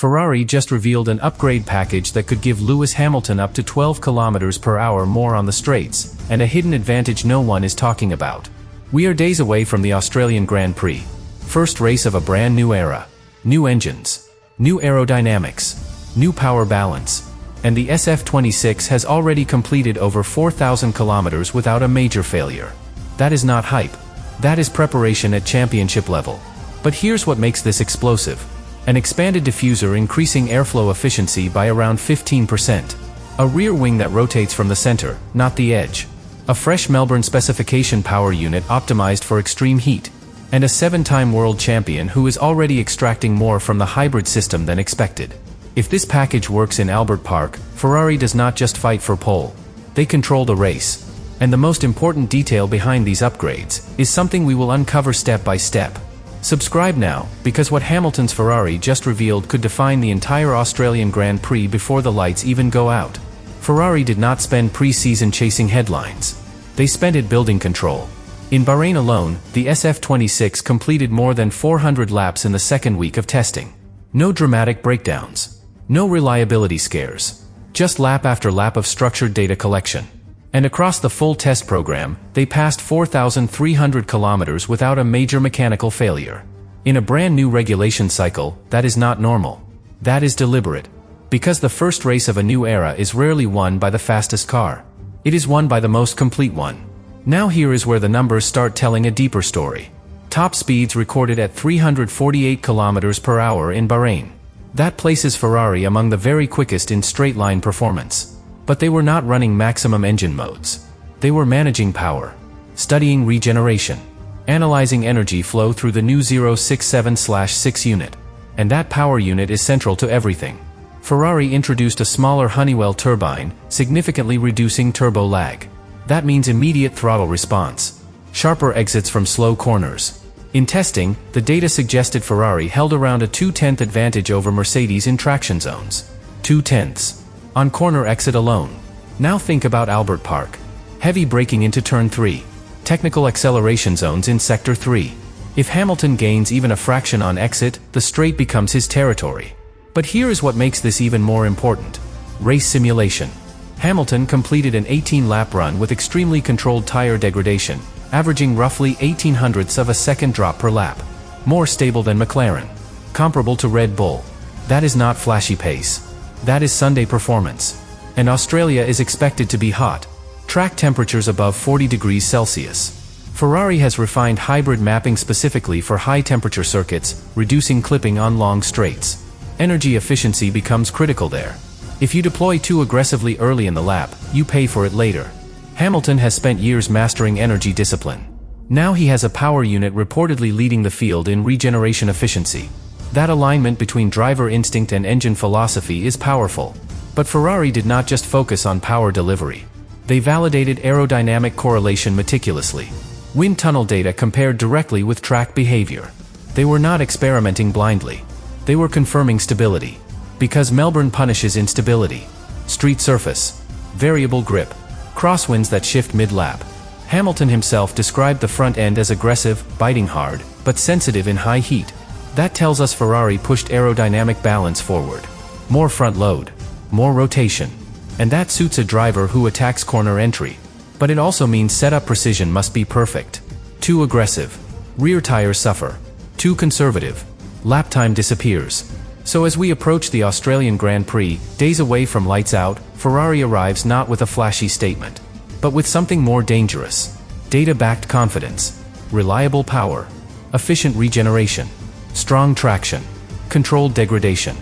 Ferrari just revealed an upgrade package that could give Lewis Hamilton up to 12 km/h more on the straights, and a hidden advantage no one is talking about. We are days away from the Australian Grand Prix. First race of a brand new era. New engines. New aerodynamics. New power balance. And the SF-26 has already completed over 4,000 kilometers without a major failure. That is not hype. That is preparation at championship level. But here's what makes this explosive. An expanded diffuser increasing airflow efficiency by around 15%. A rear wing that rotates from the center, not the edge. A fresh Melbourne specification power unit optimized for extreme heat. And a 7-time world champion who is already extracting more from the hybrid system than expected. If this package works in Albert Park, Ferrari does not just fight for pole. They control the race. And the most important detail behind these upgrades is something we will uncover step by step. Subscribe now, because what Hamilton's Ferrari just revealed could define the entire Australian Grand Prix before the lights even go out. Ferrari did not spend pre-season chasing headlines. They spent it building control. In Bahrain alone, the SF-26 completed more than 400 laps in the second week of testing. No dramatic breakdowns. No reliability scares. Just lap after lap of structured data collection. And across the full test program, they passed 4,300 kilometers without a major mechanical failure. In a brand new regulation cycle, that is not normal. That is deliberate. Because the first race of a new era is rarely won by the fastest car. It is won by the most complete one. Now here is where the numbers start telling a deeper story. Top speeds recorded at 348 km/h in Bahrain. That places Ferrari among the very quickest in straight-line performance. But they were not running maximum engine modes. They were managing power, studying regeneration, analyzing energy flow through the new 067/6 unit. And that power unit is central to everything. Ferrari introduced a smaller Honeywell turbine, significantly reducing turbo lag. That means immediate throttle response. Sharper exits from slow corners. In testing, the data suggested Ferrari held around a 2/10 advantage over Mercedes in traction zones. 2/10. On corner exit alone. Now think about Albert Park. Heavy braking into turn 3. Technical acceleration zones in sector 3. If Hamilton gains even a fraction on exit, the straight becomes his territory. But here is what makes this even more important. Race simulation. Hamilton completed an 18-lap run with extremely controlled tire degradation, averaging roughly 0.18 of a second drop per lap. More stable than McLaren. Comparable to Red Bull. That is not flashy pace. That is Sunday performance. And Australia is expected to be hot. Track temperatures above 40 degrees Celsius. Ferrari has refined hybrid mapping specifically for high-temperature circuits, reducing clipping on long straights. Energy efficiency becomes critical there. If you deploy too aggressively early in the lap, you pay for it later. Hamilton has spent years mastering energy discipline. Now he has a power unit reportedly leading the field in regeneration efficiency. That alignment between driver instinct and engine philosophy is powerful. But Ferrari did not just focus on power delivery. They validated aerodynamic correlation meticulously. Wind tunnel data compared directly with track behavior. They were not experimenting blindly. They were confirming stability. Because Melbourne punishes instability. Street surface. Variable grip. Crosswinds that shift mid-lap. Hamilton himself described the front end as aggressive, biting hard, but sensitive in high heat. That tells us Ferrari pushed aerodynamic balance forward. More front load. More rotation. And that suits a driver who attacks corner entry. But it also means setup precision must be perfect. Too aggressive. Rear tires suffer. Too conservative. Lap time disappears. So as we approach the Australian Grand Prix, days away from lights out, Ferrari arrives not with a flashy statement, but with something more dangerous. Data-backed confidence. Reliable power. Efficient regeneration. Strong traction. Controlled degradation.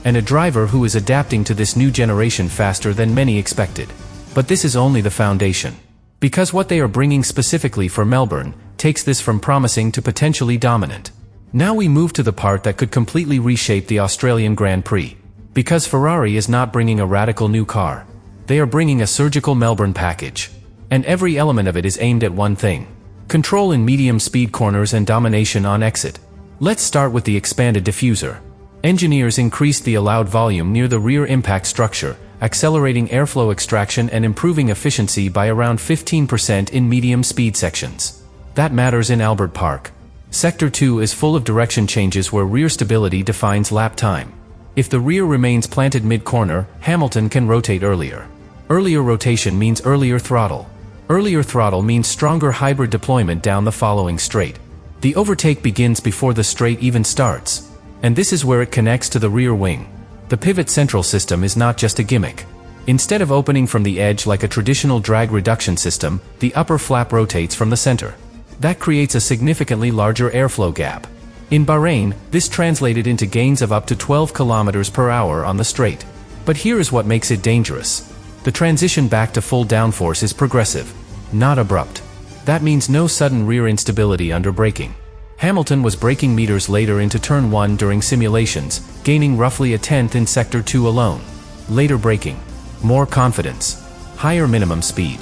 And a driver who is adapting to this new generation faster than many expected. But this is only the foundation. Because what they are bringing specifically for Melbourne takes this from promising to potentially dominant. Now we move to the part that could completely reshape the Australian Grand Prix. Because Ferrari is not bringing a radical new car. They are bringing a surgical Melbourne package. And every element of it is aimed at one thing. Control in medium speed corners and domination on exit. Let's start with the expanded diffuser. Engineers increased the allowed volume near the rear impact structure, accelerating airflow extraction and improving efficiency by around 15% in medium speed sections. That matters in Albert Park. Sector 2 is full of direction changes where rear stability defines lap time. If the rear remains planted mid-corner, Hamilton can rotate earlier. Earlier rotation means earlier throttle. Earlier throttle means stronger hybrid deployment down the following straight. The overtake begins before the straight even starts. And this is where it connects to the rear wing. The pivot central system is not just a gimmick. Instead of opening from the edge like a traditional drag reduction system, the upper flap rotates from the center. That creates a significantly larger airflow gap. In Bahrain, this translated into gains of up to 12 km per hour on the straight. But here is what makes it dangerous. The transition back to full downforce is progressive, not abrupt. That means no sudden rear instability under braking. Hamilton was braking meters later into turn 1 during simulations, gaining roughly a tenth in sector 2 alone. Later braking. More confidence. Higher minimum speed.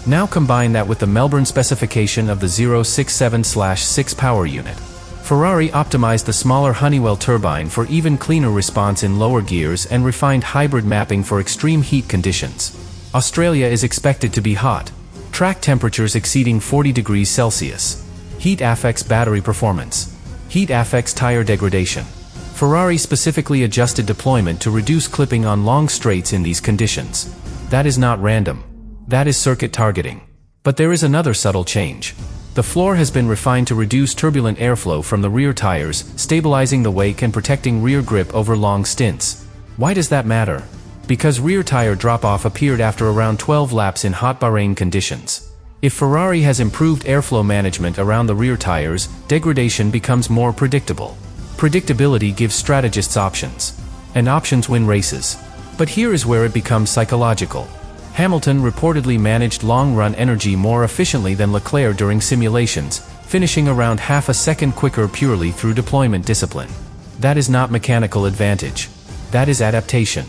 Now combine that with the Melbourne specification of the 067/6 power unit. Ferrari optimized the smaller Honeywell turbine for even cleaner response in lower gears and refined hybrid mapping for extreme heat conditions. Australia is expected to be hot. Track temperatures exceeding 40 degrees Celsius. Heat affects battery performance. Heat affects tire degradation. Ferrari specifically adjusted deployment to reduce clipping on long straights in these conditions. That is not random. That is circuit targeting. But there is another subtle change. The floor has been refined to reduce turbulent airflow from the rear tires, stabilizing the wake and protecting rear grip over long stints. Why does that matter? Because rear tire drop-off appeared after around 12 laps in hot Bahrain conditions. If Ferrari has improved airflow management around the rear tires, degradation becomes more predictable. Predictability gives strategists options. And options win races. But here is where it becomes psychological. Hamilton reportedly managed long-run energy more efficiently than Leclerc during simulations, finishing around half a second quicker purely through deployment discipline. That is not mechanical advantage. That is adaptation.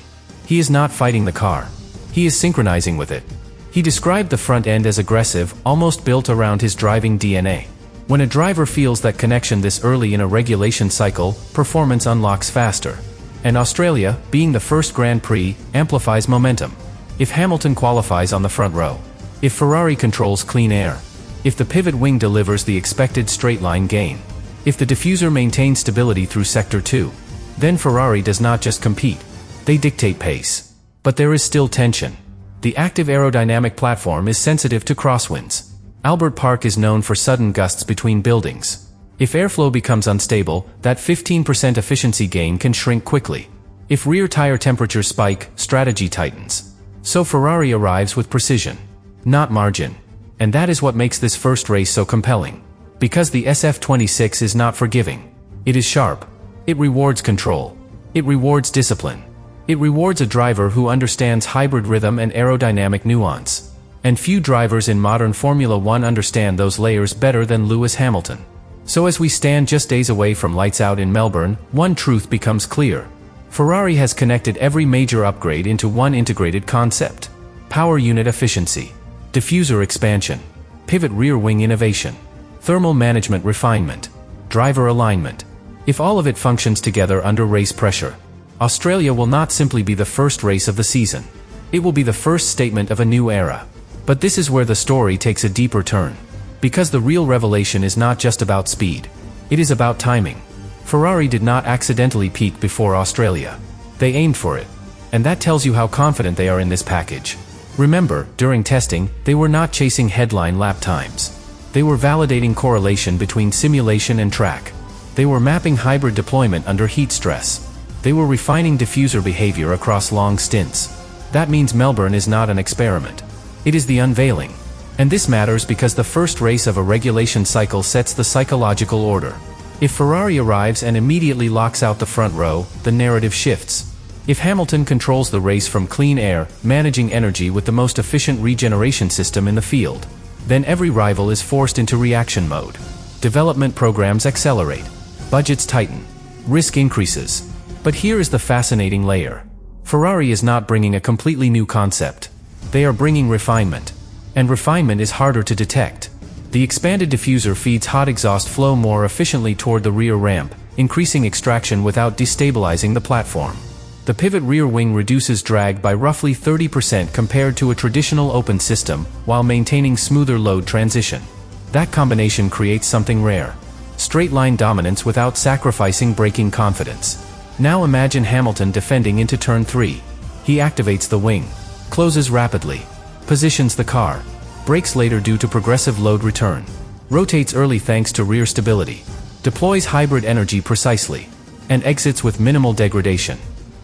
He is not fighting the car. He is synchronizing with it. He described the front end as aggressive, almost built around his driving DNA. When a driver feels that connection this early in a regulation cycle, performance unlocks faster. And Australia, being the first Grand Prix, amplifies momentum. If Hamilton qualifies on the front row, if Ferrari controls clean air, if the pivot wing delivers the expected straight-line gain, if the diffuser maintains stability through Sector 2, then Ferrari does not just compete, they dictate pace. But there is still tension. The active aerodynamic platform is sensitive to crosswinds. Albert Park is known for sudden gusts between buildings. If airflow becomes unstable, that 15% efficiency gain can shrink quickly. If rear tire temperatures spike, strategy tightens. So Ferrari arrives with precision, not margin. And that is what makes this first race so compelling. Because the SF-26 is not forgiving. It is sharp. It rewards control. It rewards discipline. It rewards a driver who understands hybrid rhythm and aerodynamic nuance. And few drivers in modern Formula One understand those layers better than Lewis Hamilton. So as we stand just days away from lights out in Melbourne, one truth becomes clear. Ferrari has connected every major upgrade into one integrated concept. Power unit efficiency, diffuser expansion, pivot rear wing innovation, thermal management refinement, driver alignment. If all of it functions together under race pressure, Australia will not simply be the first race of the season. It will be the first statement of a new era. But this is where the story takes a deeper turn. Because the real revelation is not just about speed. It is about timing. Ferrari did not accidentally peak before Australia. They aimed for it. And that tells you how confident they are in this package. Remember, during testing, they were not chasing headline lap times. They were validating correlation between simulation and track. They were mapping hybrid deployment under heat stress. They were refining diffuser behavior across long stints. That means Melbourne is not an experiment. It is the unveiling. And this matters because the first race of a regulation cycle sets the psychological order. If Ferrari arrives and immediately locks out the front row, the narrative shifts. If Hamilton controls the race from clean air, managing energy with the most efficient regeneration system in the field, then every rival is forced into reaction mode. Development programs accelerate. Budgets tighten. Risk increases. But here is the fascinating layer. Ferrari is not bringing a completely new concept. They are bringing refinement. And refinement is harder to detect. The expanded diffuser feeds hot exhaust flow more efficiently toward the rear ramp, increasing extraction without destabilizing the platform. The pivot rear wing reduces drag by roughly 30% compared to a traditional open system, while maintaining smoother load transition. That combination creates something rare. Straight-line dominance without sacrificing braking confidence. Now imagine Hamilton defending into turn 3. He activates the wing, closes rapidly, positions the car, brakes later due to progressive load return, rotates early thanks to rear stability, deploys hybrid energy precisely, and exits with minimal degradation.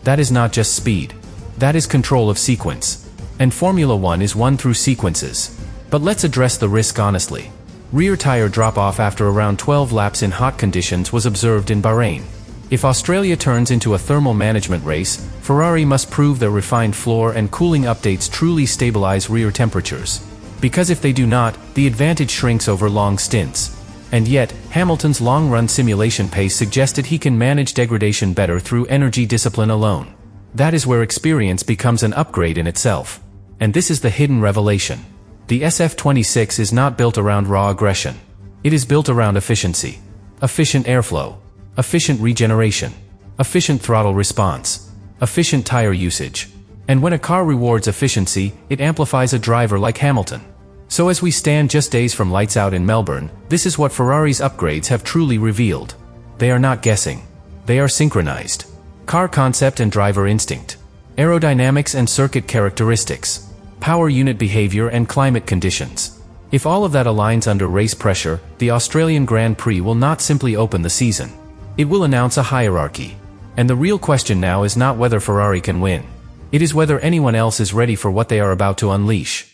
That is not just speed. That is control of sequence. And Formula One is won through sequences. But let's address the risk honestly. Rear tire drop-off after around 12 laps in hot conditions was observed in Bahrain. If Australia turns into a thermal management race, Ferrari must prove their refined floor and cooling updates truly stabilize rear temperatures. Because if they do not, the advantage shrinks over long stints. And yet, Hamilton's long-run simulation pace suggested he can manage degradation better through energy discipline alone. That is where experience becomes an upgrade in itself. And this is the hidden revelation. The SF-26 is not built around raw aggression. It is built around efficiency. Efficient airflow. Efficient regeneration. Efficient throttle response. Efficient tire usage. And when a car rewards efficiency, it amplifies a driver like Hamilton. So as we stand just days from lights out in Melbourne, this is what Ferrari's upgrades have truly revealed. They are not guessing. They are synchronized. Car concept and driver instinct. Aerodynamics and circuit characteristics. Power unit behavior and climate conditions. If all of that aligns under race pressure, the Australian Grand Prix will not simply open the season. It will announce a hierarchy. And the real question now is not whether Ferrari can win. It is whether anyone else is ready for what they are about to unleash.